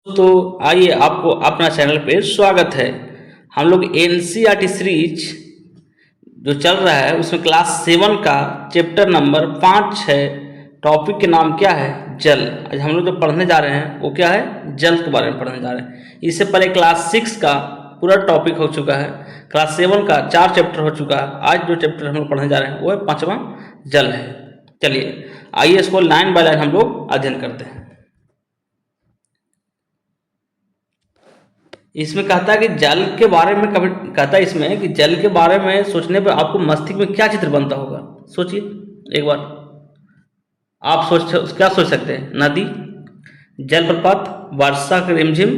तो आइए आपको अपना चैनल पे स्वागत है। हम लोग एनसीईआरटी सीरीज जो चल रहा है उसमें क्लास 7 का चैप्टर नंबर 5 है। टॉपिक के नाम क्या है? जल। आज हम लोग जो पढ़ने जा रहे हैं वो क्या है? जल के बारे में पढ़ने जा रहे हैं। इससे पहले क्लास 6 का पूरा टॉपिक हो चुका है, क्लास 7 का 4 चैप्टर हो चुका है। आज जो चैप्टर हम लोग पढ़ने जा रहे हैं वो है 5वां जल है। चलिए आइए इसको लाइन बाय लाइन हम लोग अध्ययन करते हैं। इसमें कहता है कि जल के बारे में कभी कहता है इसमें कि जल के बारे में सोचने पर आपको मस्तिष्क में क्या चित्र बनता होगा? सोचिए एक बार। आप क्या सोच सकते हैं? नदी, जलप्रपात, वर्षा के रिमझिम,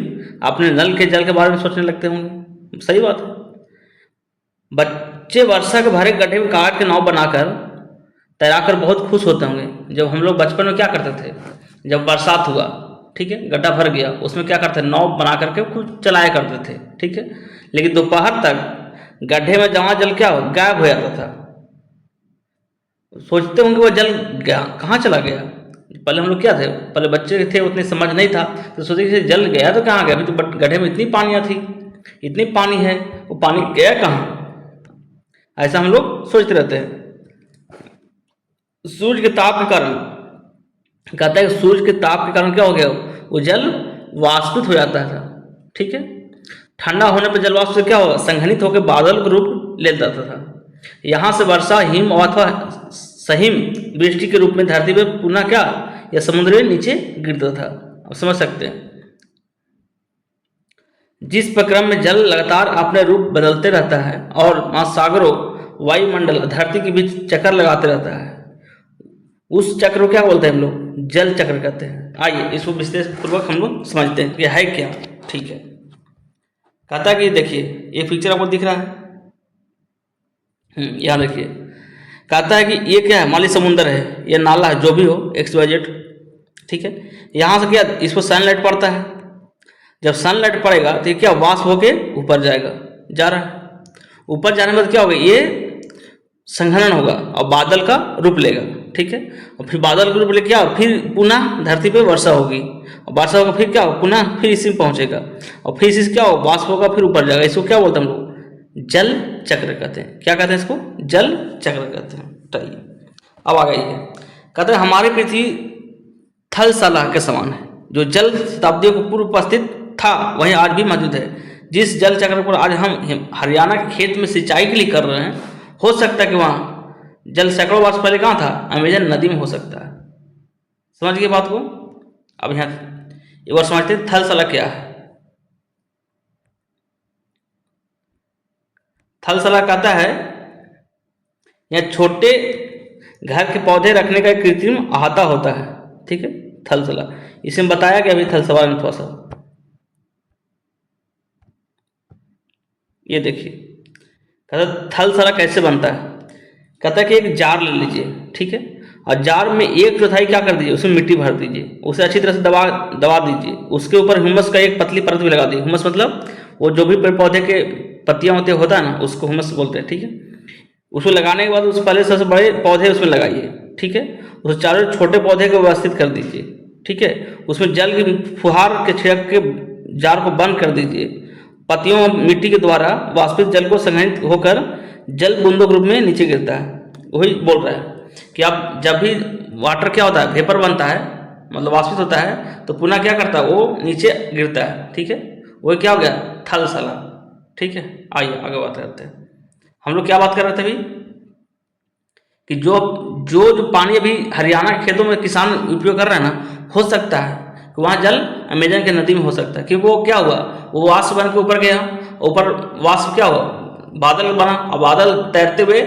अपने नल के जल के बारे में सोचने लगते होंगे। सही बात है। बच्चे वर्षा के भरे गड्ढे में कागज के नाव बनाकर तैराकर बहुत खुश होते होंगे। जब हम लोग बचपन में क्या करते थे, जब बरसात हुआ, ठीक है, गड्ढा भर गया, उसमें क्या करते, नाव बना करके खूब चलाया करते थे, ठीक है। लेकिन दोपहर तक गड्ढे में जमा जल क्या हो गायब हो जाता था। सोचते होंगे वो जल गया कहाँ चला गया। पहले हम लोग क्या थे, पहले बच्चे थे, उतनी समझ नहीं था, तो सोचे कि जल गया तो कहाँ गया, अभी तो गड्ढे में इतनी पानियाँ थी, इतनी पानी है, वो पानी गया कहाँ, ऐसा हम लोग सोचते रहते हैं। सूर्य के ताप के कारण कहता है कि सूर्य के ताप के कारण क्या हो गया, वो जल वाष्पित हो जाता था, ठीक है। ठंडा होने पर जल वाष्प से क्या होगा, संघनित होकर बादल का रूप ले जाता था। यहाँ से वर्षा, हिम अथवा सहिम वृष्टि के रूप में धरती पर पुनः क्या या समुद्र में नीचे गिरता था। आप समझ सकते हैं। जिस प्रक्रम में जल लगातार अपने रूप बदलते रहता है और महासागरों, वायुमंडल, धरती के बीच चक्कर लगाते रहता है, उस चक्र को क्या बोलते हैं हम लोग? जल चक्र कहते हैं। आइए इसको विश्लेषण पूर्वक हम लोग समझते हैं कि है क्या, ठीक है। कहता है कि देखिए ये पिक्चर आपको दिख रहा है, यहाँ देखिए। कहता है कि ये क्या है, मान लीजिए समुंदर है, ये नाला है, जो भी हो, XYZ, ठीक है। यहाँ से क्या, इसको सनलाइट पड़ता है। जब सनलाइट पड़ेगा तो ये क्या वाष्प होके ऊपर जाएगा, जा रहा है। ऊपर जाने के बाद क्या होगा, ये संघनन होगा और बादल का रूप लेगा, ठीक है। और फिर बादल का रूप लेके क्या, फिर पुनः धरती पे वर्षा होगी, और वर्षा होगा, फिर क्या होगा, पुनः फिर इसी में पहुंचेगा, और फिर इसी से क्या होगा, वाष्प होगा, फिर ऊपर जाएगा। इसको क्या बोलते हैं हम लोग? जल चक्र कहते हैं। क्या कहते हैं इसको? जल चक्र कहते हैं। चलिए अब आ गई है। कहते हैं हमारी पृथ्वी थलसला के समान है, जो जल शताब्दियों को पूर्व उपस्थित था वही आज भी मौजूद है। जिस जल चक्र पर आज हम हरियाणा के खेत में सिंचाई के लिए कर रहे हैं, हो सकता है कि वहाँ जल सैकड़ों वर्ष पहले कहाँ था, अमेजन नदी में हो सकता है। समझ गए बात को? अब यहाँ एक बार समझते हैं थलसला क्या है। थलसला कहता है यह छोटे घर के पौधे रखने का एक कृत्रिम अहाता होता है, ठीक है। थलसला इसमें बताया गया, अभी थलसला में थोड़ा सा ये देखिए। कहता थलसला कैसे बनता है। कहता है कि एक जार ले लीजिए, ठीक है, और जार में 1/4 क्या कर दीजिए, उसमें मिट्टी भर दीजिए, उसे अच्छी तरह से दबा दीजिए। उसके ऊपर ह्यूमस का एक पतली परत भी लगा दीजिए। ह्यूमस मतलब वो जो भी पेड़ पौधे के पत्तियां होता है ना, उसको ह्यूमस बोलते हैं, ठीक है। उसको लगाने के बाद उस पहले सबसे बड़े पौधे उसमें लगाइए, ठीक है। उस चारों छोटे पौधे को व्यवस्थित कर दीजिए, ठीक है। उसमें जल की फुहार के छिड़क के जार को बंद कर दीजिए। पत्तियों और मिट्टी के द्वारा वाष्पित जल को संघनित होकर जल बूंदों के रूप में नीचे गिरता है। वही बोल रहा है कि अब जब भी वाटर क्या होता है, वेपर बनता है, मतलब वाष्पित होता है, तो पुनः क्या करता है, वो नीचे गिरता है, ठीक है। वही क्या हो गया, थलसला, ठीक है। आइए आगे बात करते हैं। हम लोग क्या बात कर रहे थे अभी कि जो पानी अभी हरियाणा के खेतों में किसान उपयोग कर रहे हैं ना, हो सकता है कि वहाँ जल अमेजन के नदी में हो सकता है, क्योंकि वो क्या हुआ, वो वाष्प बन के ऊपर गया, ऊपर वाष्प क्या हुआ, बादल बना, और बादल तैरते हुए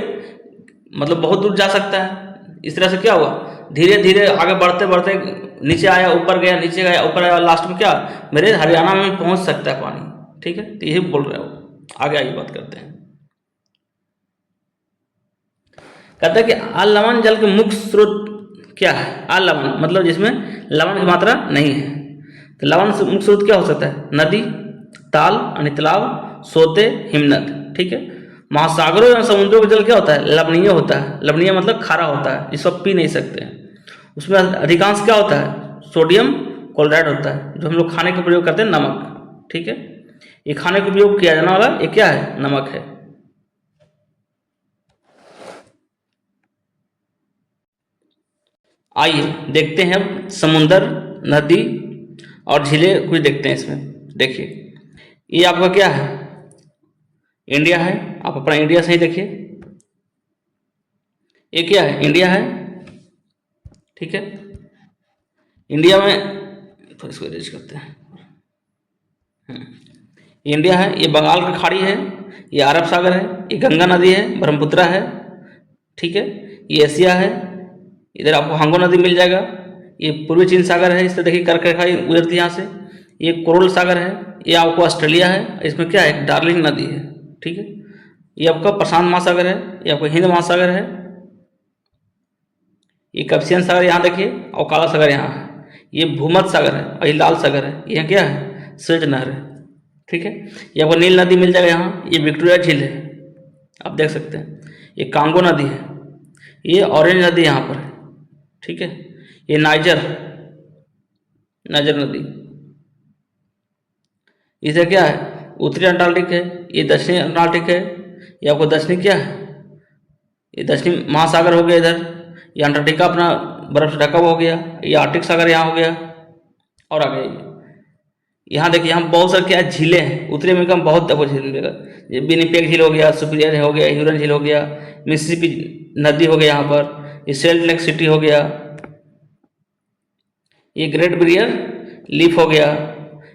मतलब बहुत दूर जा सकता है। इस तरह से क्या हुआ, धीरे धीरे आगे बढ़ते बढ़ते नीचे आया, ऊपर गया, नीचे गया, ऊपर आया, लास्ट में क्या मेरे हरियाणा में पहुंच सकता है पानी, ठीक है। तो यही बोल रहे हो। आगे आइए बात करते हैं। कहता है कि अलवण जल के मुख्य स्रोत क्या है। अलवण मतलब जिसमें लवण की मात्रा नहीं है। तो लवण से मुख्य स्रोत क्या हो सकता है, नदी, ताल यानी तालाब, सोते, हिमनद, ठीक है। महासागरों या समुद्रों का जल क्या होता है, लवणीय होता है। लवणीय मतलब खारा होता है, इसको पी नहीं सकते हैं। उसमें अधिकांश क्या होता है, सोडियम क्लोराइड होता है, जो हम लोग खाने का प्रयोग करते हैं, नमक। ठीक है, ये खाने का उपयोग किया जाने वाला ये क्या है, नमक है। आइए देखते हैं अब समुंदर, नदी और झीलें कुछ देखते हैं इसमें। देखिए ये आपका क्या है, इंडिया है। आप अपना इंडिया से ही देखिए, ये क्या है, इंडिया है। ठीक है, इंडिया में तो इसको अरेंज करते हैं। ये इंडिया है, ये बंगाल की खाड़ी है, ये अरब सागर है, ये गंगा नदी है, ब्रह्मपुत्रा है। ठीक है, ये एशिया है, इधर आपको हांगो नदी मिल जाएगा। ये पूर्वी चीन सागर है, इस तरह देखिए कर्क रेखा गुजरती यहाँ से। ये कोरल सागर है, ये आपको ऑस्ट्रेलिया है, इसमें क्या है, डार्लिंग नदी है। ठीक है, ये आपका प्रशांत महासागर है, ये आपका हिंद महासागर है। ये कैस्पियन सागर यहाँ देखिए, और काला सागर यहाँ है। ये भूमध्य सागर है, और ये लाल सागर है, ये क्या है, स्वेज नहर है। ठीक है, ये आपको नील नदी मिल जाएगा यहाँ। ये विक्टोरिया झील है, आप देख सकते हैं। ये कांगो नदी है, ये ऑरेंज नदी यहाँ पर है। ठीक है, ये नाइजर नदी, इसे क्या है, उत्तरी अंटार्कटिक है। ये दक्षिणी अंटार्कटिक है, ये आपको दक्षिणी क्या है, ये दक्षिणी महासागर हो गया इधर। ये अंटार्कटिका अपना बर्फ से ढका हुआ हो गया। ये आर्कटिक सागर यहाँ हो गया। और आगे यहाँ देखिए, यहाँ बहुत सारे क्या झीलें हैं। उत्तरी अमेरिका में बहुत आपको झील मिलेगा। ये विनिपेग झील हो गया, सुपीरियर हो गया, ह्यूरन झील हो गया, मिसिसिपी नदी हो गया यहाँ पर, ये सेल्ट लेक सिटी हो गया, ये ग्रेट बैरियर लीफ हो गया,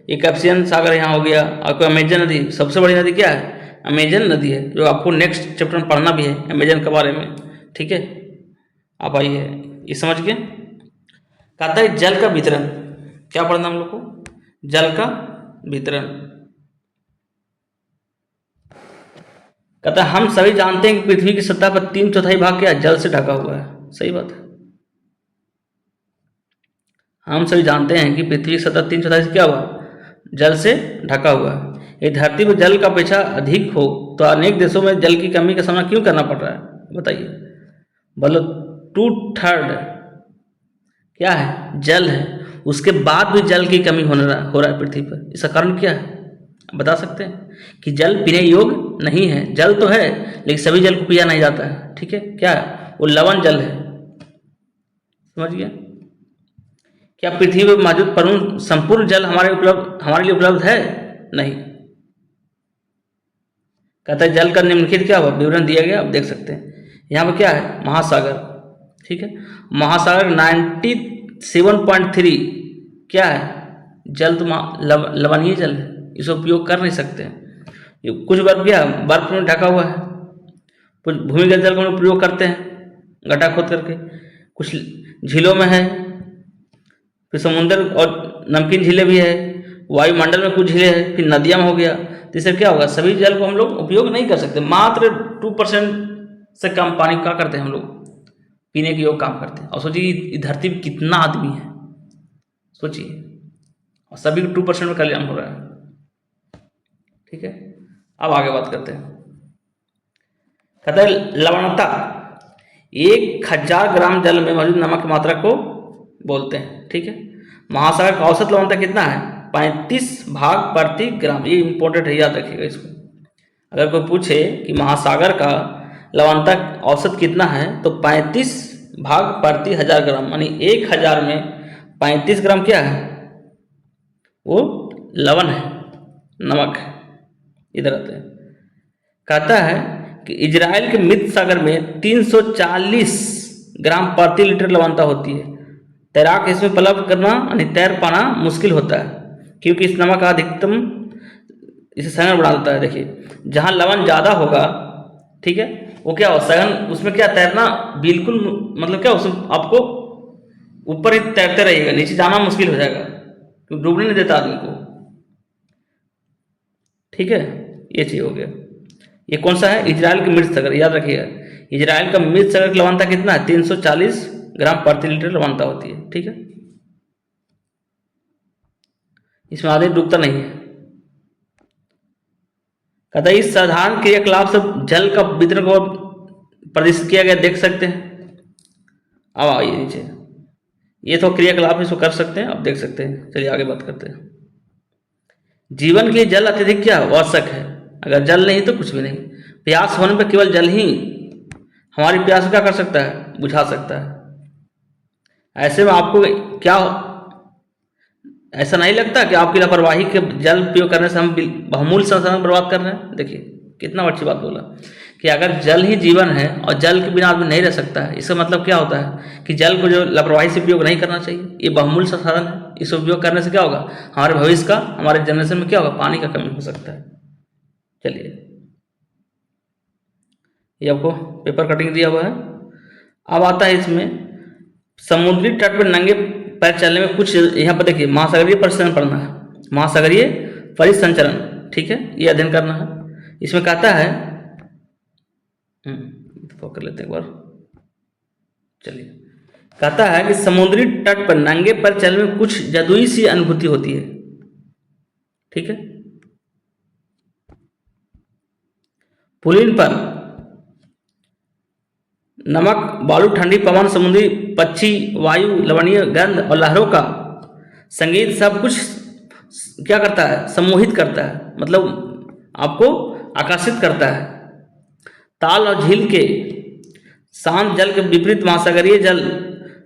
ये कैस्पियन सागर यहाँ हो गया। आपको अमेजन नदी, सबसे बड़ी नदी क्या है, अमेजन नदी है, जो आपको नेक्स्ट चैप्टर में पढ़ना भी है अमेजन के बारे में। ठीक है, आप आइए, ये समझ गए। कहता है जल का वितरण, क्या पढ़ना हम लोग को, जल का वितरण। कहता है हम सभी जानते हैं कि पृथ्वी की सतह पर 3/4 भाग क्या जल से ढका हुआ है। सही बात है, हम सभी जानते हैं कि पृथ्वी की सतह 3/4 से क्या हुआ, जल से ढका हुआ है। ये धरती पर जल का अपेक्षा अधिक हो तो अनेक देशों में जल की कमी का सामना क्यों करना पड़ रहा है, बताइए। मतलब 2/3 क्या है, जल है, उसके बाद भी जल की कमी हो रहा है पृथ्वी पर। इसका कारण क्या है, बता सकते हैं कि जल पीने योग्य नहीं है। जल तो है लेकिन सभी जल को पिया नहीं जाता है। ठीक है, क्या है, वो लवण जल है। समझ गया। क्या पृथ्वी पर मौजूद संपूर्ण जल हमारे लिए उपलब्ध है, नहीं। कहता है जल का निम्नलिखित क्या हुआ विवरण दिया गया, आप देख सकते हैं। यहाँ पर क्या है, महासागर। ठीक है, महासागर 97.3 क्या है, जल तो लवणीय जल है, इसे उपयोग कर नहीं सकते हैं। ये कुछ बर्फ क्या बर्फ में ढका हुआ है, कुछ भूमिगत जल का हम प्रयोग करते हैं गड्ढा खोद करके, कुछ झीलों में है, फिर समुद्र और नमकीन झीलें भी है, वायुमंडल में कुछ झीलें हैं, फिर नदियाँ में हो गया। तो इससे क्या होगा, सभी जल को हम लोग उपयोग नहीं कर सकते। मात्र 2% से कम पानी क्या करते हैं हम लोग, पीने के योग काम करते हैं। और सोचिए धरती पर कितना आदमी है, सोचिए, और सभी को 2% में कल्याण हो रहा है। ठीक है, अब आगे बात करते हैं। कहता है लवणता 1000 ग्राम जल में मौजूद नमक की मात्रा को बोलते हैं। ठीक है, महासागर का औसत लवणता कितना है, 35 भाग प्रति ग्राम। ये इंपॉर्टेंट है, याद रखिएगा इसको। अगर कोई पूछे कि महासागर का लवणता औसत कितना है तो 35 भाग प्रति 1000 ग्राम, यानी 1000 में 35 ग्राम क्या है, वो लवण है, नमक है। इधर आते हैं। कहता है कि इजराइल के मृत सागर में 340 ग्राम प्रति लीटर लवणता होती है। तैराक इसमें पलब करना यानी तैर पाना मुश्किल होता है, क्योंकि इस नमक का अधिकतम इसे सघन बना देता है। देखिए जहाँ लवण ज़्यादा होगा, ठीक है, वो क्या हो सघन, उसमें क्या तैरना बिल्कुल, मतलब क्या उसमें आपको ऊपर ही तैरते रहिएगा, नीचे जाना मुश्किल हो जाएगा, क्योंकि डूबने नहीं देता आदमी को। ठीक है, ये चीज हो गया। ये कौन सा है, इजराइल के मृत सागर, याद रखिएगा। इजराइल का मृत सागर की लवणता कितना है, 340 ग्राम प्रति लीटर लवणता होती है। ठीक है, इसमें आदमी डूबता नहीं है। कहता है इस साधारण क्रियाकलाप से जल का वितरण को प्रदर्शित किया गया, देख सकते हैं। अब आइए नीचे, ये तो क्रियाकलाप इसको कर सकते हैं, आप देख सकते हैं। चलिए आगे बात करते हैं। जीवन के लिए जल अत्यधिक क्या आवश्यक है। अगर जल नहीं तो कुछ भी नहीं। प्यास होने पर केवल जल ही हमारी प्यास को क्या कर सकता है, बुझा सकता है। ऐसे में आपको क्या, ऐसा नहीं लगता कि आपकी लापरवाही के जल प्रयोग करने से हम बहुमूल्य संसाधन बर्बाद कर रहे हैं। देखिए कितना अच्छी बात बोला कि अगर जल ही जीवन है और जल के बिना आदमी नहीं रह सकता है। इसका मतलब क्या होता है कि जल को जो लापरवाही से उपयोग नहीं करना चाहिए। ये बहुमूल्य संसाधन है, इसे उपयोग करने से क्या होगा, हमारे भविष्य का, हमारे जनरेशन में क्या होगा, पानी का कमी हो सकता है। चलिए ये आपको पेपर कटिंग दिया हुआ है। अब आता है इसमें समुद्री तट पर नंगे पैर चलने में कुछ, यहाँ पर देखिए महासागरीय परिसंचरण पढ़ना है, महासागरीय परिसंचरण, ठीक है, ये अध्ययन करना है। इसमें कहता है कर लेते हैं एक बार। चलिए कहता है कि समुद्री तट पर नंगे पैर चलने में कुछ जादुई सी अनुभूति होती है, ठीक है। पुलिन पर नमक, बालू, ठंडी पवन, समुद्री पक्षी, वायु, लवणीय गंध और लहरों का संगीत सब कुछ क्या करता है, सम्मोहित करता है, मतलब आपको आकर्षित करता है। ताल और झील के शांत जल के विपरीत महासागरीय जल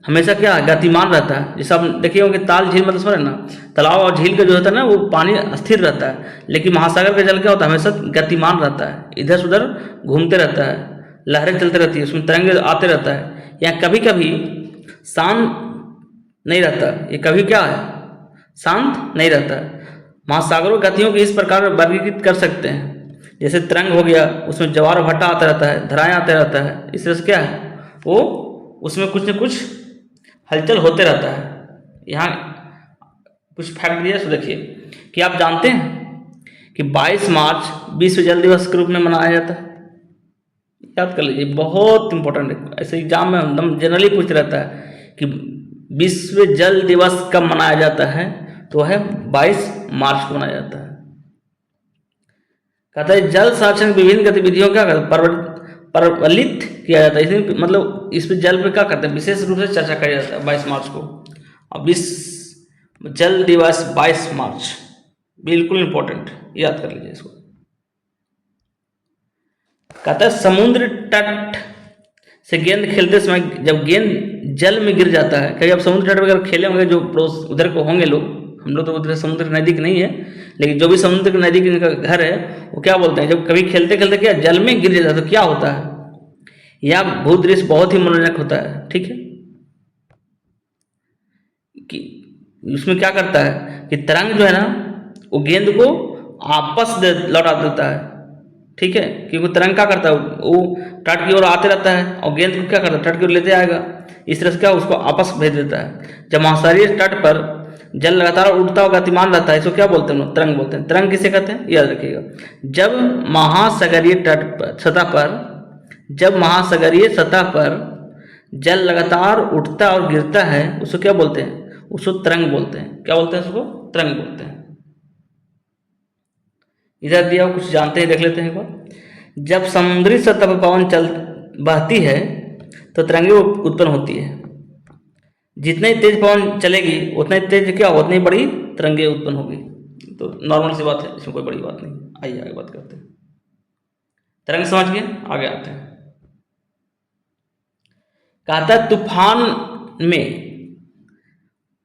हमेशा क्या है, गतिमान रहता है। जैसे आप देखिए होंगे ताल झील मतलब समझ ना, तालाब और झील का जो होता है ना वो पानी स्थिर रहता है, लेकिन महासागर का जल क्या होता है, हमेशा गतिमान रहता है, इधर से उधर घूमते रहता है, लहरें चलते रहती है, उसमें तरंगे आते रहता है। यहाँ कभी कभी शांत नहीं रहता, ये कभी क्या है, शांत नहीं रहता। महासागरों गतियों को इस प्रकार वर्गीकृत कर सकते हैं, जैसे तरंग हो गया, उसमें ज्वार भट्टा आता रहता है, धराएं आते रहता है, इस तरह से क्या है वो उसमें कुछ न कुछ हलचल होते रहता है। यहाँ कुछ फैक्ट दिया, देखिए कि आप जानते हैं कि 22 मार्च विश्व जल दिवस के रूप में मनाया जाता है। याद कर लीजिए, बहुत इंपॉर्टेंट है, ऐसे एग्जाम में एकदम जनरली पूछ रहता है कि विश्व जल दिवस कब मनाया जाता है, तो है 22 मार्च को मनाया जाता है। कहता है जल संरक्षण विभिन्न गतिविधियों क्या परवलित किया जाता है, इसमें मतलब इस पर जल पे क्या करते हैं, विशेष रूप से चर्चा किया जाता है 22 मार्च को। और विश्व जल दिवस 22 मार्च बिल्कुल इंपॉर्टेंट, याद कर लीजिए इसको। कहता है समुद्र तट से गेंद खेलते समय जब गेंद जल में गिर जाता है, कभी आप समुद्र तट वगैरह खेले होंगे, जो उधर को होंगे लोग, हम लोग तो उधर समुद्र के नज़दीक नहीं है, लेकिन जो भी समुद्र के नज़दीक इनका घर है वो क्या बोलते हैं, जब कभी खेलते खेलते क्या जल में गिर जाता है तो क्या होता है, यह भूदृश्य बहुत ही मनोरंजक होता है, ठीक है। कि उसमें क्या करता है कि तरंग जो है ना वो गेंद को आपस लौटा देता है, ठीक है, क्योंकि तरंग क्या करता है वो तट की ओर आते रहता है और गेंद को क्या करता है तट की ओर लेते आएगा, इस तरह से क्या उसको आपस भेज देता है। जब महासागरीय तट पर जल लगातार उड़ता और गतिमान रहता है, इसको क्या बोलते हैं, तरंग बोलते हैं। तरंग किसे कहते हैं, याद रखिएगा। जब महासागरीय तट पर सतह पर जल लगातार उठता और गिरता है, उसको क्या बोलते हैं, उसको तरंग बोलते हैं। क्या बोलते हैं, उसको तरंग बोलते हैं। इधर दिया कुछ जानते हैं, देख लेते हैं एक बार। जब समुद्री सतह पर पवन बहती है तो तरंगें उत्पन्न होती है। जितने तेज पवन चलेगी उतने तेज क्या, उतनी बड़ी तरंगें उत्पन्न होगी। तो नॉर्मल सी बात है, इसमें कोई बड़ी बात नहीं। आइए आगे बात करते हैं। तरंग समझ गए, आगे आते हैं। कहता है तूफान में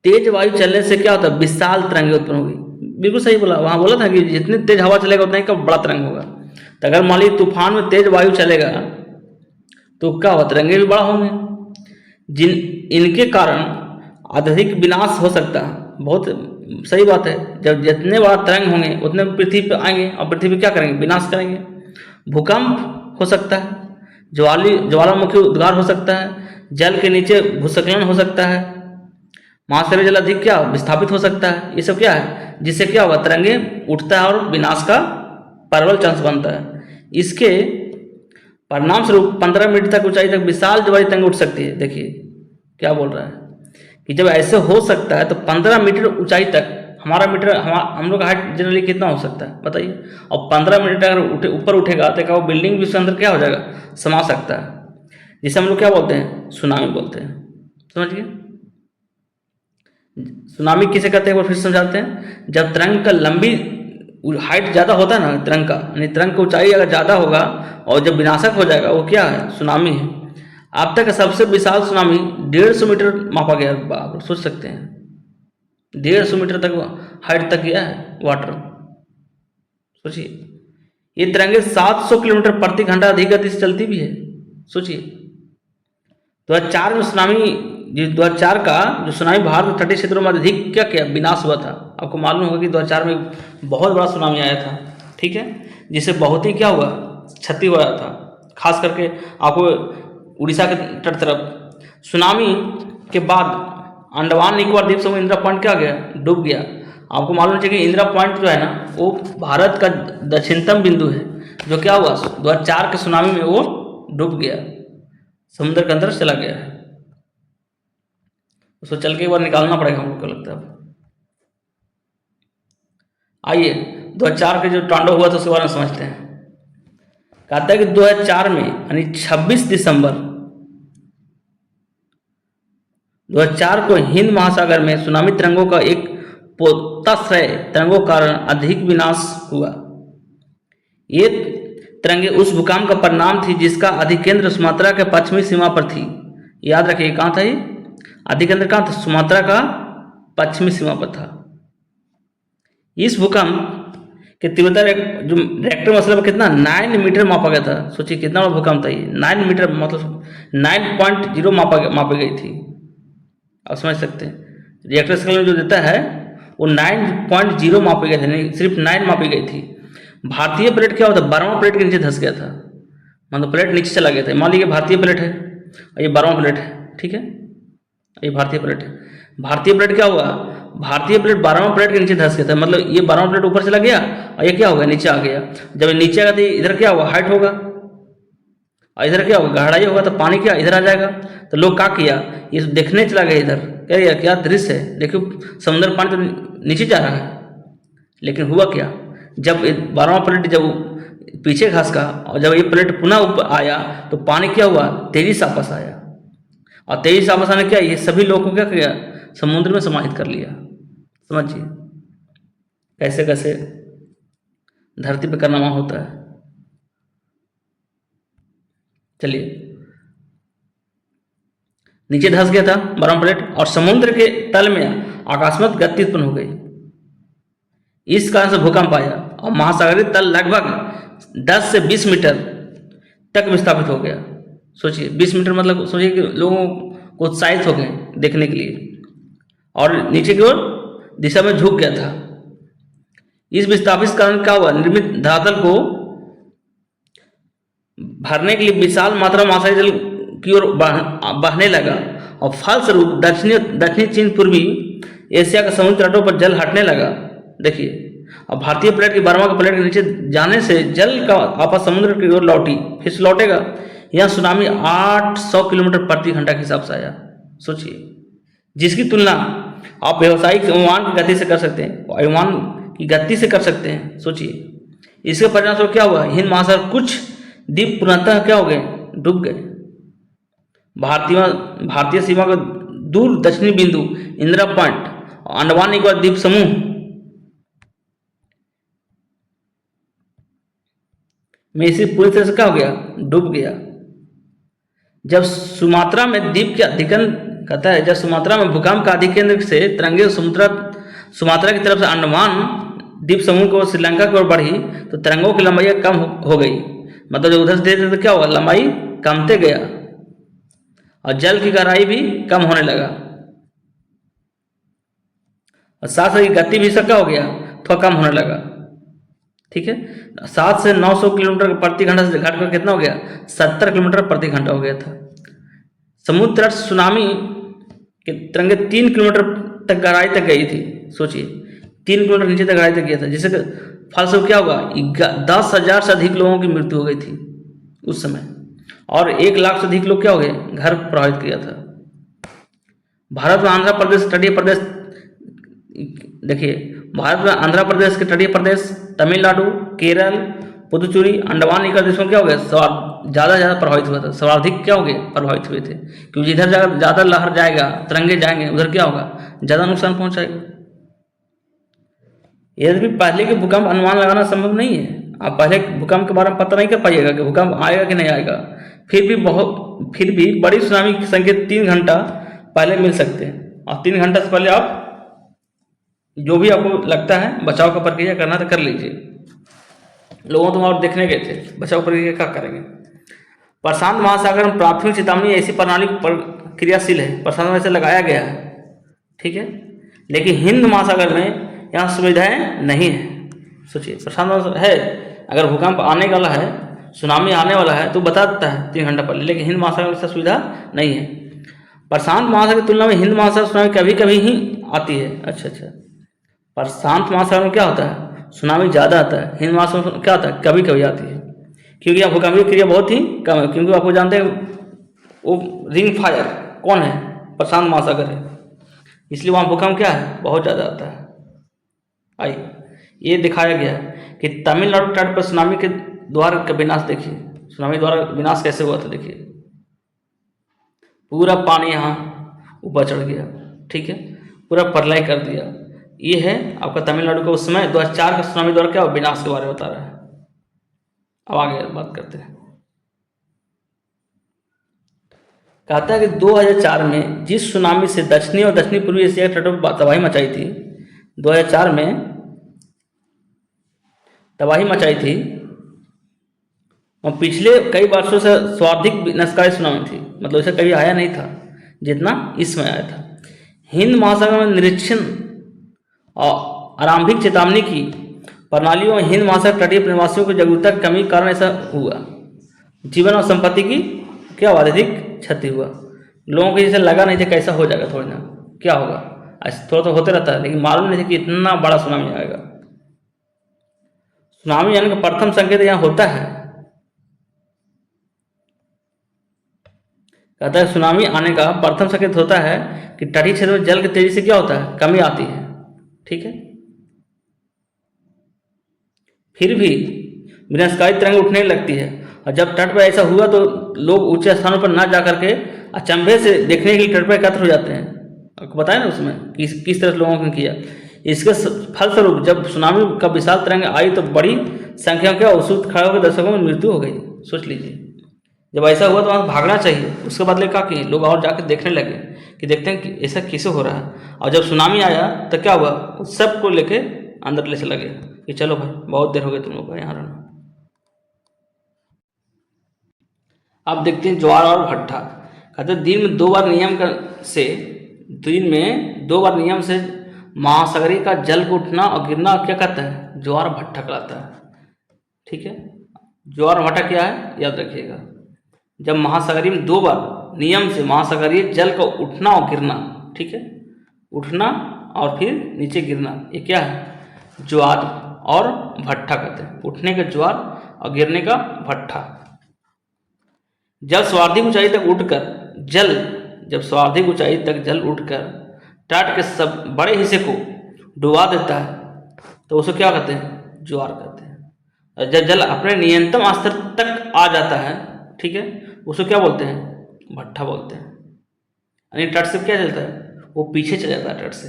तेज वायु चलने से क्या होता है, विशाल तरंगें उत्पन्न होगी। बिल्कुल सही बोला, वहां बोला था कि जितनी तेज हवा चलेगा उतना ही का बड़ा तरंग होगा। तो अगर मान लीजिए तूफान में तेज वायु चलेगा तो क्या होगा, तरंगे भी बड़ा होंगे, इनके कारण अत्यधिक विनाश हो सकता है। बहुत सही बात है, जब जितने बड़ा तरंग होंगे उतने पृथ्वी पे आएंगे और पृथ्वी पे क्या करेंगे, विनाश करेंगे। भूकंप हो सकता है, ज्वालामुखी उद्गार हो सकता है, जल के नीचे भूस्खलन हो सकता है, महासागरीय जल अधिक क्या विस्थापित हो सकता है। ये सब क्या है, जिससे क्या होगा, तरंगे उठता है और विनाश का प्रबल चांस बनता है। इसके परिणाम स्वरूप 15 मीटर तक ऊंचाई तक विशाल ज्वारी तरंग उठ सकती है। देखिए क्या बोल रहा है कि जब ऐसे हो सकता है तो 15 मीटर ऊंचाई तक, हम लोग का हाइट जनरली कितना हो सकता है बताइए, और 15 मीटर अगर ऊपर उठेगा तो क्या वो बिल्डिंग भी उसके अंदर क्या हो जाएगा, समा सकता है, जिसे हम लोग क्या बोलते हैं, सुनामी बोलते हैं। समझ गए। सुनामी किसे कहते हैं, वो फिर समझाते हैं। जब तरंग का लंबी हाइट ज़्यादा होता है ना तरंग का, यानी तरंग की ऊंचाई अगर ज़्यादा होगा और जब विनाशक हो जाएगा, वो क्या है, सुनामी है। अब तक का सबसे विशाल सुनामी 150 मीटर मापा गया। आप सोच सकते हैं 150 मीटर तक हाइट तक गया है वाटर। सोचिए, ये तरंगे 700 किलोमीटर प्रति घंटा अधिक गति से चलती भी है। सोचिए 2004 में सुनामी, 2004 का जो सुनामी भारत के तटीय क्षेत्रों में अधिक क्या क्या विनाश हुआ था। आपको मालूम होगा कि 2004 में बहुत बड़ा सुनामी आया था, ठीक है, जिससे बहुत ही क्या हुआ, क्षति हुआ था। खास करके आपको उड़ीसा के तट तरफ सुनामी के बाद अंडमान निकोबार द्वीप समूह इंदिरा पॉइंट क्या गया, डूब गया। आपको मालूम चाहिए कि इंदिरा पॉइंट जो है ना, वो भारत का दक्षिणतम बिंदु है, जो क्या हुआ 2004 के सुनामी में वो डूब गया, समुद्र के अंदर चला गया है। उसको चल के एक बार निकालना पड़ेगा हम लोग को लगता है। आइए 2004 के जो तांडव हुआ था उसके बारे में समझते हैं। कहता है कि 2004 में यानी 26 दिसंबर 2004 को हिंद महासागर में सुनामी तरंगों का एक पोताश्रय तरंगों के कारण अधिक विनाश हुआ। ये तरंगे उस भूकंप का परिणाम थी जिसका अधिकेंद्र सुमात्रा के पश्चिमी सीमा पर थी। याद रखिए कहाँ था ये अधिकेंद्र, कहाँ था, सुमात्रा का पश्चिमी सीमा पर था। इस भूकंप के तीव्रता जो रेक्टर मसला पर कितना 9 मीटर मापा गया था। सोचिए कितना बड़ा भूकंप था ये, 9 मीटर मतलब 9.0 मापी गई थी। आप समझ सकते हैं रिएक्टर स्केल में जो देता है वो 9.0 मापी गई थी, सिर्फ 9 मापी गई थी। भारतीय प्लेट क्या होता है, 12वां प्लेट के नीचे धंस गया था, मतलब प्लेट नीचे चला गया था। मान लीजिए भारतीय प्लेट है और ये 12वां प्लेट है, ठीक है, ये भारतीय प्लेट है। भारतीय प्लेट क्या हुआ, भारतीय प्लेट 12वां प्लेट के नीचे धंस गया था, मतलब ये 12वां प्लेट ऊपर चला गया और ये क्या होगा, नीचे आ गया। जब ये नीचे आएगा तो इधर क्या होगा, हाइट होगा, और इधर क्या होगा, गहराई होगा, तो पानी क्या इधर आ जाएगा। तो लोग क्या किया, ये देखने चला गया इधर, क्या क्या दृश्य है, देखियो समुद्र पानी तो नीचे जा रहा है। लेकिन हुआ क्या, जब 12वां प्लेट जब पीछे खस का और जब ये प्लेट पुनः ऊपर आया तो पानी क्या हुआ, तेजी से वापस आया, और तेजी से वापस आने क्या, ये सभी लोगों को क्या किया, समुद्र में समाहित कर लिया। समझिए कैसे कैसे धरती पे कारनामा होता है। चलिए नीचे धंस गया था 12वां प्लेट और समुद्र के तल में आकस्मिक गति उत्पन्न हो गई। इस कारण से भूकंप आया और महासागरीय तल लगभग 10 से 20 मीटर तक विस्थापित हो गया। सोचिए 20 मीटर मतलब सोचिए कि लोगों को उत्साहित हो गए देखने के लिए, और नीचे की ओर दिशा में झुक गया था। इस विस्थापित कारण क्या हुआ, निर्मित धरातल को भरने के लिए विशाल मात्रा में महासागरीय जल की ओर बहने लगा और फलस्वरूप दक्षिणी चीन पूर्वी एशिया के समुद्री तटों पर जल हटने लगा। देखिए अब भारतीय प्लेट की 12वां के प्लेट के नीचे जाने से जल का वापस समुद्र की ओर लौटी, फिर से लौटेगा। यह सुनामी 800 किलोमीटर प्रति घंटा के हिसाब से आया। सोचिए जिसकी तुलना आप व्यावसायिक विमान की गति से कर सकते हैं, विमान की गति से कर सकते हैं। सोचिए इसके परिणाम से क्या हुआ, हिंद महासागर कुछ द्वीप पूर्णतः क्या हो गए, डूब गए। भारतीय सीमा का दूर दक्षिणी बिंदु इंदिरा पॉइंट और अंडमान निकोबार द्वीप समूह में इसी पूरी तरह से क्या हो गया, डूब गया। जब सुमात्रा में द्वीप के अधिकेंद्र कहता है, जब सुमात्रा में भूकंप का अधिकेंद्र से तरंगे सुमात्रा की तरफ से अंडमान द्वीप समूह को श्रीलंका की ओर बढ़ी तो तरंगों की लंबाई कम हो गई, मतलब जो उधर से तो क्या हुआ, लंबाई कमते गया और जल की गहराई भी कम होने लगा और साथ साथ गति भी क्या हो गया, थोड़ा कम होने लगा। ठीक है, 7 से 900 किलोमीटर प्रति घंटा से घटकर कितना हो गया, 70 किलोमीटर प्रति घंटा हो गया था। समुद्र तट सुनामी के तरंगे 3 किलोमीटर तक गहराई तक गई थी। सोचिए 3 किलोमीटर नीचे तक गहराई तक गया था, जिससे फलस्वरूप क्या होगा, 10,000 से अधिक लोगों की मृत्यु हो गई थी उस समय, और 1 लाख से अधिक लोग क्या हो गए, घर प्रभावित किया था। भारत में आंध्र प्रदेश तटीय प्रदेश, देखिए भारत में आंध्र प्रदेश के तटीय प्रदेश, तमिलनाडु, केरल, पुदुचेरी, अंडमान निकोबार देशों क्या हो गया, ज़्यादा प्रभावित हुआ था, सर्वाधिक क्या हो गए, प्रभावित हुए थे। क्योंकि जिधर ज़्यादा लहर जाएगा, तरंगे जाएंगे, उधर क्या होगा, ज़्यादा नुकसान पहुंचाएगा। यदि पहले के भूकंप अनुमान लगाना संभव नहीं है, आप पहले भूकंप के बारे में पता नहीं कर पाइएगा कि भूकंप आएगा कि नहीं आएगा, फिर भी बड़ी सुनामी के संकेत 3 घंटा पहले मिल सकते हैं, और 3 घंटा से पहले आप जो भी आपको लगता है बचाव का प्रक्रिया करना तो कर लीजिए। लोगों तो और देखने गए थे, बचाव प्रक्रिया क्या करेंगे। प्रशांत महासागर में प्राथमिक चेतावनी ऐसी प्रणाली पर क्रियाशील है, प्रशांत में से लगाया गया है, ठीक है, लेकिन हिंद महासागर में यहाँ सुविधाएं नहीं है। सोचिए, प्रशांत महासागर है, अगर भूकंप आने वाला है, सुनामी आने वाला है तो बता देता है 3 घंटा पहले, लेकिन हिंद महासागर में ऐसा सुविधा नहीं है। प्रशांत महासागर की तुलना में हिंद महासागर सुनामी कभी कभी ही आती है। अच्छा, प्रशांत महासागर में क्या होता है, सुनामी ज़्यादा आता है, हिंद महासागर में क्या होता है, कभी कभी आती है, क्योंकि यहाँ भूकंपीय क्रिया बहुत ही कम है। क्योंकि आपको जानते हैं वो रिंग फायर कौन है, प्रशांत महासागर है, इसलिए वहाँ भूकंप क्या है, बहुत ज़्यादा आता है। आइए, ये दिखाया गया है कि तमिलनाडु तट पर सुनामी के द्वारा का विनाश देखिए, सुनामी द्वारा विनाश कैसे हुआ था। देखिए, पूरा पानी यहाँ ऊपर चढ़ गया, ठीक है, पूरा प्रलय कर दिया। ये है आपका तमिलनाडु का उस समय 2004 का सुनामी द्वारा क्या विनाश के बारे में बता रहा है। अब आगे बात करते हैं। कहता है कि 2004 में जिस सुनामी से दक्षिणी और दक्षिणी पूर्वी एशिया के तटों पर तबाही मचाई थी, 2004 में तबाही मचाई थी, और पिछले कई वर्षों से सर्वाधिक विनाशकारी सुनामी थी, मतलब इसे कभी आया नहीं था जितना इसमें आया था। हिंद महासागर में निरीक्षण और आरंभिक चेतावनी की प्रणालियों में हिंद महासागर तटीय निवासियों की जागरूकता की कमी के कारण ऐसा हुआ। जीवन और संपत्ति की क्या अधिक क्षति हुआ। लोगों को जैसे लगा नहीं था कैसा हो जाएगा, थोड़ी ना क्या होगा, ऐसा थोड़ा तो होते रहता है, लेकिन मालूम नहीं था कि इतना बड़ा सुनामी आएगा। सुनामी आने का प्रथम संकेत यहाँ होता है, कहता है सुनामी आने का प्रथम संकेत होता है कि तटीय क्षेत्र में जल की तेजी से क्या होता है, कमी आती है, ठीक है। फिर भी विनाशकारी तरंग उठने लगती है, और जब तट पर ऐसा हुआ तो लोग ऊंचे स्थानों पर ना जा करके अचंभे से देखने के लिए तट पर एकत्र हो जाते हैं। आपको बताया ना उसमें किस तरह से लोगों ने किया। इसके फलस्वरूप जब सुनामी का विशाल तरंग आई तो बड़ी संख्या में उत्सुक खड़े होकर दर्शकों में मृत्यु हो गई। सोच लीजिए, जब ऐसा हुआ तो वहाँ भागना चाहिए, उसके बदले क्या किए लोग, और जाकर देखने लगे कि देखते हैं कि ऐसा कैसे हो रहा है। और जब सुनामी आया तो क्या हुआ, उस सब को लेके अंदर ले चला गया कि चलो भाई बहुत देर हो गई तुम लोग का यहाँ रहना। आप देखते हैं ज्वार और भट्ठा। कहते हैं दिन में 2 बार नियम से महासागरीय का जल को उठना और गिरना क्या कहता है, ज्वार भट्ठा कहलाता है, ठीक है। ज्वार भट्ठा क्या है याद रखिएगा। जब महासागरीय में 2 बार नियम से महासागरीय जल का उठना और गिरना, ठीक है, उठना और फिर नीचे गिरना, ये क्या है, ज्वार और भट्ठा कहते हैं। उठने का ज्वार और गिरने का भट्ठा। जब सर्वाधिक ऊंचाई तक उठकर तट के सब बड़े हिस्से को डुबा देता है तो उसको क्या कहते हैं, ज्वार कहते हैं। और जब जल अपने न्यूनतम स्तर तक आ जाता है, ठीक है, उसको क्या बोलते हैं, भट्ठा बोलते हैं। यानी तट से क्या चलता है, वो पीछे चल जाता है तट से।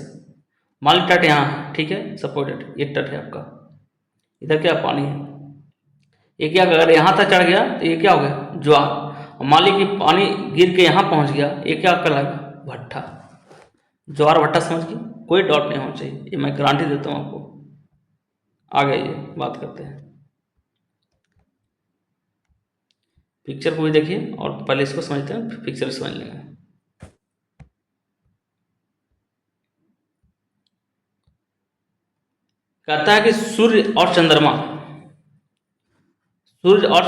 मान ली तट यहाँ है, ठीक है, सपोर्टेड ये तट है आपका, इधर क्या पानी है, ये क्या अगर यहाँ तक चढ़ गया तो ये क्या हो गया, ज्वार। मान ली कि पानी गिर के यहाँ पहुँच गया, ये क्या कहलाएगा, भट्ठा। ज्वार भट्ठा समझ गए, कोई डाउट नहीं होना चाहिए, ये मैं गारंटी देता हूँ आपको। आगे ये बात करते हैं, पिक्चर को भी देखिए और पहले इसको समझते हैं, फिर पिक्चर समझ लेंगे। कहता है कि सूर्य और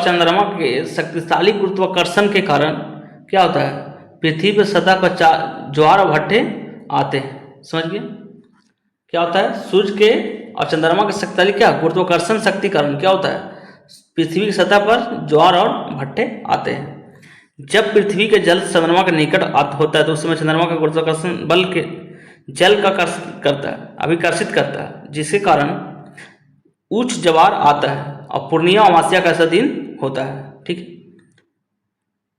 चंद्रमा के शक्तिशाली गुरुत्वाकर्षण के कारण क्या होता है, पृथ्वी पर सतह पर ज्वार और भट्टे आते हैं। समझ गए क्या होता है, सूर्य के और चंद्रमा के शक्तिशाली क्या गुरुत्वाकर्षण शक्ति कारण क्या होता है, पृथ्वी की सतह पर ज्वार और भट्टे आते हैं। जब पृथ्वी के जल चंद्रमा के निकट होता है तो उस समय चंद्रमा का गुरुत्वाकर्षण बल के जल का अभिकर्षित करता है, जिसके कारण उच्च ज्वार आता है। और पूर्णिमा अमावस्या का ऐसा दिन होता है, ठीक।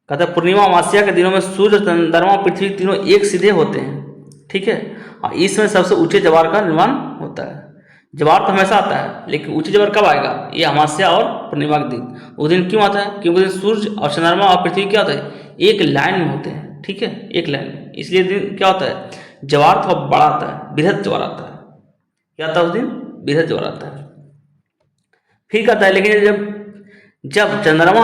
कहता है पूर्णिमा अमावस्या के दिनों में सूर्य, चंद्रमा और पृथ्वी तीनों एक सीधे होते हैं, ठीक है। और इसमें सबसे ऊंचे ज्वार का निर्माण होता है। ज्वार तो हमेशा आता है, लेकिन ऊंचे ज्वार कब आएगा? ये अमावस्या और पूर्णिमा के दिन। उस दिन क्यों आता है? क्योंकि उस दिन सूर्य और चंद्रमा और पृथ्वी क्या होता है? एक लाइन में होते हैं, ठीक है, एक लाइन में। इसलिए दिन क्या होता है? ज्वार थोड़ा बड़ा आता है, बृहद ज्वार आता है। क्या आता है उस दिन? बृहद ज्वार आता है। फिर कहता है लेकिन जब चंद्रमा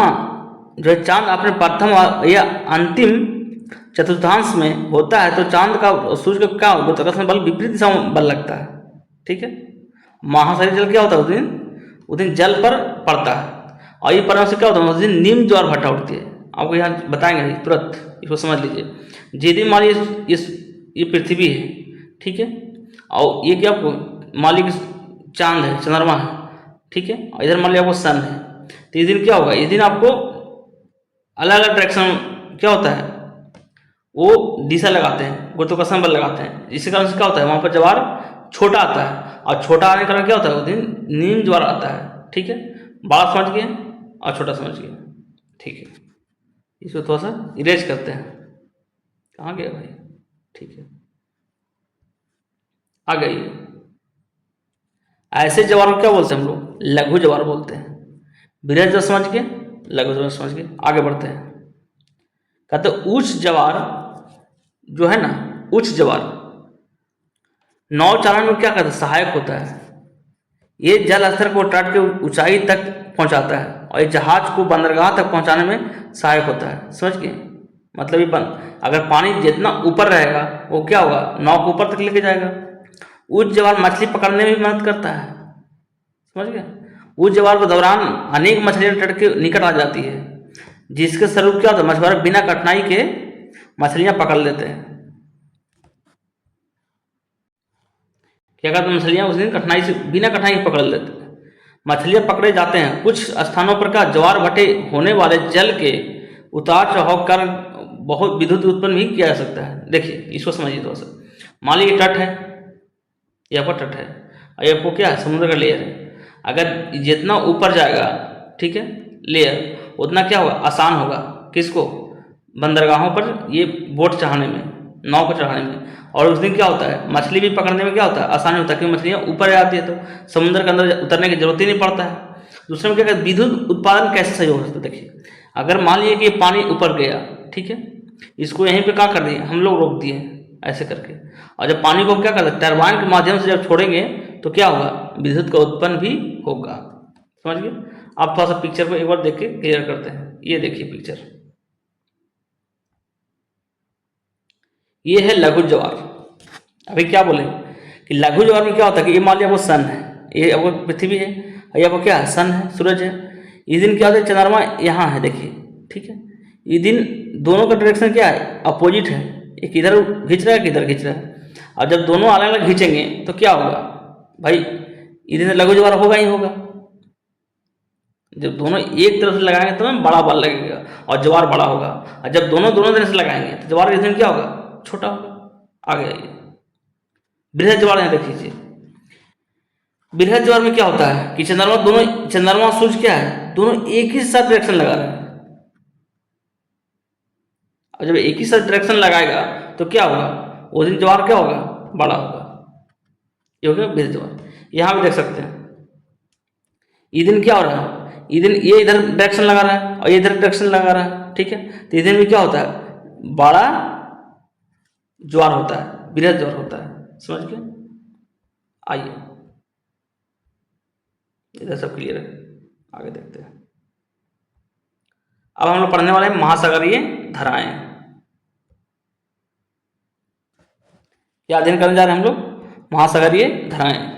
जो है चांद अपने प्रथम या अंतिम चतुर्थांश में होता है, तो चांद का सूर्य का क्या गुरुत्वाकर्षण बल विपरीत दिशा में बल लगता है, ठीक है। महासागरीय जल क्या होता है उस दिन जल पर पड़ता है, और ये पड़ने से क्या होता है? उस दिन निम्न ज्वार भाटा उठती है। आपको यहाँ बताएंगे तुरंत, इसको समझ लीजिए। जिस दिन मान लीजिए ये पृथ्वी है, ठीक है, और ये क्या मान लीजिए चांद है, चंद्रमा है, ठीक है, और इधर मान लीजिए आपको सन है, तो इस दिन क्या होगा? इस दिन आपको अलग अलग डायरेक्शन क्या होता है? वो दिशा लगाते हैं, गुरुत्वाकर्षण बल लगाते हैं, जिसके कारण से क्या होता है? वहाँ पर ज्वार छोटा आता है, और छोटा आने के कारण क्या होता है? उस दिन निम्न ज्वार आता है, ठीक है। बड़ा समझ गए और छोटा समझ गए, ठीक है। इसको थोड़ा सा इरेज करते हैं। कहाँ गया भाई? ठीक है, आ गई। ऐसे ज्वार को क्या बोलते हैं हम लोग? लघु ज्वार बोलते हैं। बृहद ज्वार समझ के, लघु ज्वार समझ के आगे बढ़ते हैं। कहते उच्च ज्वार जो है ना, उच्च ज्वार नौचालन में क्या करता है? सहायक होता है। ये जल स्तर को तट के ऊंचाई तक पहुंचाता है, और ये जहाज को बंदरगाह तक पहुंचाने में सहायक होता है। समझ गए? मतलब ये अगर पानी जितना ऊपर रहेगा वो क्या होगा? नाव को ऊपर तक लेके जाएगा। उच्च ज्वार मछली पकड़ने में भी मदद करता है। समझ गए? उच्च ज्वार के दौरान अनेक मछलियां तट के निकट आ जाती है, जिसके स्वरूप क्या होता है? मछुआरे बिना कठिनाई के मछलियां पकड़ लेते हैं। क्या कहते हैं? मछलियां उस दिन कठिनाई से, बिना कठिनाई पकड़ लेते हैं, मछलियां पकड़े जाते हैं। कुछ स्थानों पर का ज्वार भटे होने वाले जल के उतार चढ़ाव कर बहुत विद्युत उत्पन्न भी किया जा सकता है। देखिए इसको समझिए थोड़ा सा। मान लीजिए तट है, ये आपका तट है, और ये आपको क्या है? समुद्र का लेयर है। अगर जितना ऊपर जाएगा, ठीक है, लेयर, उतना क्या होगा? आसान होगा। किसको? बंदरगाहों पर ये बोट चढ़ाने में, नाव को चढ़ाने में। और उस दिन क्या होता है? मछली भी पकड़ने में क्या होता है? आसानी होता है, क्योंकि मछलियाँ ऊपर आती है तो समुद्र के अंदर उतरने की जरूरत ही नहीं पड़ता है। दूसरे में क्या कहते हैं? विद्युत उत्पादन कैसे सही हो सकता है? देखिए, अगर मान लीजिए कि पानी ऊपर गया, ठीक है, इसको यहीं पे क्या कर दिए हम लोग? रोक दिए ऐसे करके। और जब पानी को क्या करते हैं? टरबाइन के माध्यम से जब छोड़ेंगे तो क्या होगा? विद्युत का उत्पन्न भी होगा। समझ गए? आप थोड़ा सा पिक्चर को एक बार देख के क्लियर करते हैं। ये देखिए पिक्चर, ये है लघु ज्वार। अभी क्या बोले कि लघु ज्वार में क्या होता है कि ये मान लिया वो सन है, ये आपको पृथ्वी है, और ये आपको क्या है? सन है, सूरज है। इस दिन क्या होता है? चंद्रमा यहाँ है, देखिए, ठीक है। इस दिन दोनों का डायरेक्शन क्या है? अपोजिट है। एक इधर खींच रहा है, कि इधर खींच रहा है। और जब दोनों अलग अलग खींचेंगे तो क्या होगा भाई? इस दिन लघु ज्वार होगा ही होगा। जब दोनों एक तरफ से लगाएंगे तो बड़ा बल लगेगा और ज्वार बड़ा होगा, और जब दोनों तरफ से लगाएंगे तो ज्वार इस दिन क्या होगा? छोटा होगा। आगे आइए, बृहद ज्वार यहाँ देख लीजिए। बृहद ज्वार में क्या होता है कि चंद्रमा सूर्य क्या है? दोनों एक ही साथ डायरेक्शन लगा रहे हैं, और जब एक ही साथ डायरेक्शन लगाएगा तो क्या होगा? उस दिन ज्वार क्या होगा? बड़ा होगा। ये हो गया बृहद ज्वार। यहाँ भी देख सकते हैं, इस दिन क्या हो रहा है? इस दिन ये इधर डायरेक्शन लगा रहा है और ये इधर डायरेक्शन लगा रहा है, ठीक है। तो इस दिन में क्या होता है? बड़ा ज्वार होता है, बृहद ज्वार होता है। समझ गए? आइए, इधर सब क्लियर है, आगे देखते हैं। अब हम लोग पढ़ने वाले हैं महासागरीय धाराएं। क्या अध्ययन करने जा रहे हैं हम लोग? महासागरीय धाराएं।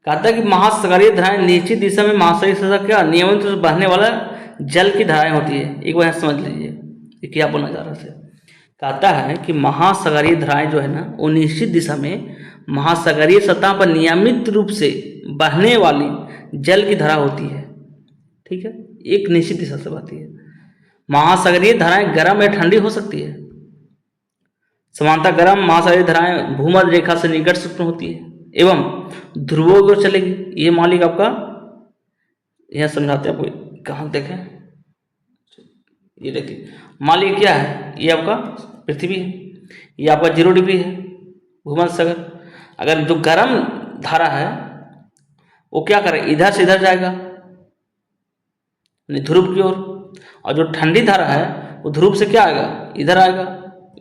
कहता है कि महासागरीय धाराएं निश्चित दिशा में महासागरीय सतह क्या नियमित रूप से बहने वाला जल की धाराएं होती है। एक बार समझ लीजिए कि क्या बोलना चाह रहा है। कहता है कि महासागरीय धाराएं जो है ना, वो निश्चित दिशा में महासागरीय सतह पर नियमित रूप से बहने वाली जल की धारा होती है, ठीक है। एक निश्चित दिशा से बहती है। महासागरीय धाराएं गर्म या ठंडी हो सकती है। समानता गर्म महासागरीय धाराएं भूमध्य रेखा से निकट से उत्पन्न होती है एवं ध्रुवों की ओर चलेगी। ये मालिक आपका यह समझाते हैं आपको, कहाँ देखें, ये देखिए मालिक क्या है? ये आपका पृथ्वी है, ये आपका 0 डिग्री है भूमध्य सागर। अगर जो गर्म धारा है वो क्या करेगा, इधर से इधर जाएगा ध्रुव की ओर, और जो ठंडी धारा है वो ध्रुव से क्या आएगा, इधर आएगा।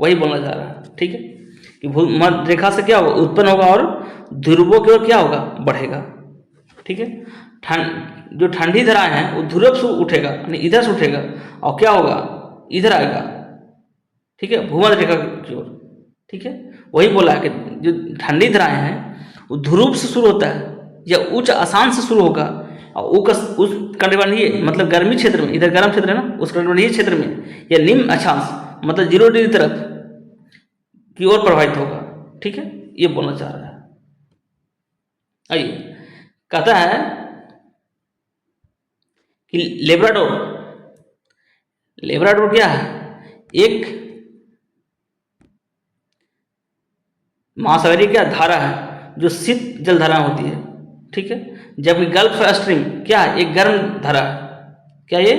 वही बोलना चाह रहा है, ठीक है, कि भूमध्य रेखा से क्या होगा, उत्पन्न होगा और ध्रुवों की ओर क्या होगा, बढ़ेगा। ठीक है, जो ठंडी धाराएं हैं वो ध्रुव से उठेगा, यानी इधर से उठेगा और क्या होगा, इधर आएगा। ठीक है, भूमध्य रेखा की ओर। ठीक है, वही बोला है कि जो ठंडी धाराएं हैं वो ध्रुव से शुरू होता है या उच्च आसान से शुरू होगा, और उस कटिबंधीय मतलब गर्मी क्षेत्र में, इधर गर्म क्षेत्र है ना, उस कटिबंधीय क्षेत्र में या निम्न अक्षांश मतलब 0 डिग्री तरफ की ओर प्रभावित होगा। ठीक है, ये बोलना चाह रहा है। आइए, कहता है कि लेब्राडोर क्या है, एक महासागरीय क्या धारा है जो शीत जल धारा होती है। ठीक है, जबकि गल्फ स्ट्रीम क्या है, एक गर्म धारा है। क्या ये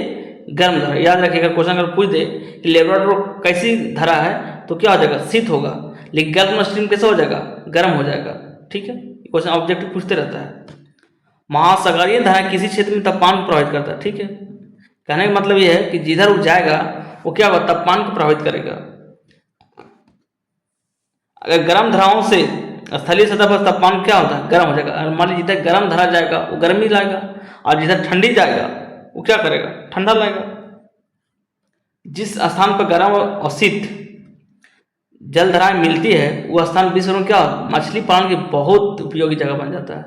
गर्म धारा, याद रखिएगा, क्वेश्चन अगर पूछ दे कि लेब्राडोर कैसी धारा है तो क्या हो जाएगा, शीत होगा, लेकिन गल्फ स्ट्रीम कैसा हो जाएगा, गर्म हो जाएगा। ठीक है, क्वेश्चन ऑब्जेक्टिव पूछते रहता है। महासागरीय धारा किसी क्षेत्र में तापमान को प्रभावित करता है। ठीक है, कहने का मतलब यह है कि जिधर वो जाएगा वो क्या होगा, तापमान को प्रभावित करेगा। अगर गर्म धाराओं से स्थलीय सतह पर तापमान क्या होता है, गर्म हो जाएगा। मान लीजिए जिधर गर्म धारा जाएगा वो गर्मी लाएगा, और जिधर ठंडी जाएगा वो क्या करेगा, ठंडा लाएगा। जिस स्थान पर गर्म और शीत जल धाराएं मिलती है वो स्थान विश्व में क्या, मछली पालन की बहुत उपयोगी जगह बन जाता है।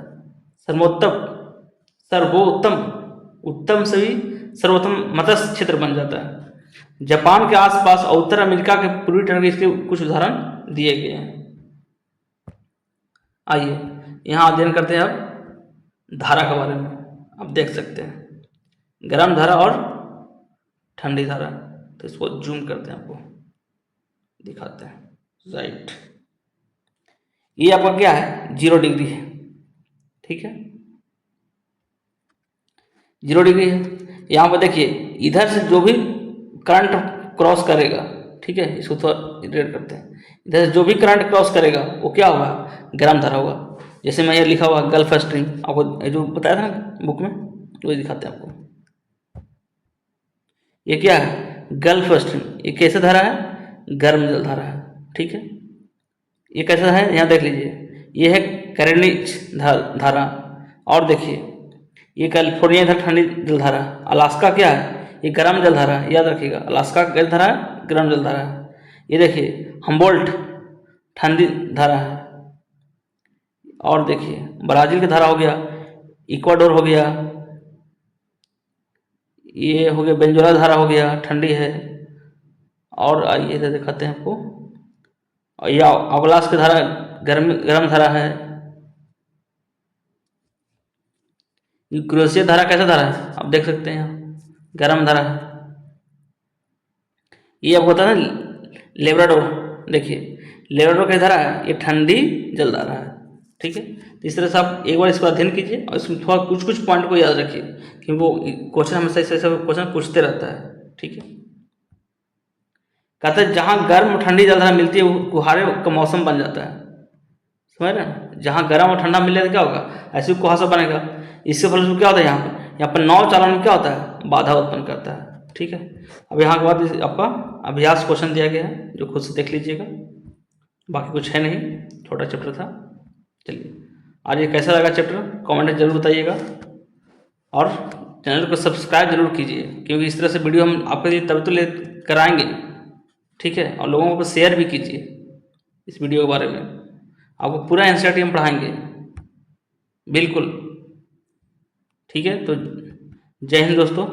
सर्वोत्तम मत्स्य क्षेत्र बन जाता है। जापान के आसपास और उत्तर अमेरिका के पूर्वी तट के इसके कुछ उदाहरण दिए गए हैं। आइए यहाँ अध्ययन करते हैं अब धारा के बारे में। आप देख सकते हैं गर्म धारा और ठंडी धारा, तो इसको जूम करते हैं, आपको दिखाते हैं। राइट, ये आपका क्या है, 0 डिग्री है। ठीक है, 0 डिग्री है। यहाँ पर देखिए इधर से जो भी करंट क्रॉस करेगा, ठीक है, इसको थोड़ा रेड करते हैं, इधर से जो भी करंट क्रॉस करेगा वो क्या होगा, गर्म धारा होगा। जैसे मैं ये लिखा हुआ गल्फ स्ट्रीम, आपको जो बताया था ना बुक में, वही दिखाते हैं आपको। ये क्या है, गल्फ स्ट्रीम, ये कैसे धारा है, गर्म जल धारा है। ठीक है, ये कैसा है, यहाँ देख लीजिए, ये है कैरेनिच धारा, और देखिए ये कैलिफोर्निया इधर ठंडी जलधारा। अलास्का क्या है, ये गर्म जलधारा है, याद रखिएगा, अलास्का कैसी धारा है, गर्म जलधारा है। ये देखिए हम्बोल्ट ठंडी धारा है, और देखिए ब्राज़ील की धारा हो गया, इक्वाडोर हो गया, ये हो गया वेनेजुएला धारा हो गया, ठंडी है। और आइए इधर दिखाते हैं आपको, और यह अवलास की धारा गर्म धारा है। क्रोएशिया धारा कैसा धारा है, आप देख सकते हैं यहाँ गर्म धारा है। ये आपको बता ना लेब्राडोर, देखिए लेब्राडोर कैसी धारा है, ये ठंडी जल धारा है। ठीक है, तो इस तरह से आप एक बार इसको अध्ययन कीजिए और इसमें थोड़ा कुछ पॉइंट को याद रखिए, क्योंकि वो क्वेश्चन हमेशा ऐसे क्वेश्चन पूछते रहता है। ठीक है, कहते हैं जहाँ गर्म ठंडी जलधारा मिलती है वो कुहारे का मौसम बन जाता है। समझ रहे हैं, जहाँ गर्म और ठंडा मिले तो क्या होगा, ऐसे कुहासा बनेगा। इससे फल क्या होता है, यहाँ पर नाव चालन में क्या होता है, बाधा उत्पन्न करता है। ठीक है, अब यहाँ के बाद आपका अभ्यास क्वेश्चन दिया गया है, जो खुद से देख लीजिएगा, बाकी कुछ है नहीं, छोटा चैप्टर था। चलिए, आज ये कैसा लगा चैप्टर कमेंट में जरूर बताइएगा, और चैनल को सब्सक्राइब जरूर कीजिए, क्योंकि इस तरह से वीडियो हम आपके लिए तब तो ले कराएंगे। ठीक है, और लोगों को शेयर भी कीजिए इस वीडियो के बारे में, आपको पूरा एनसीईआरटी हम पढ़ाएंगे बिल्कुल। ठीक है, तो जय हिंद दोस्तों।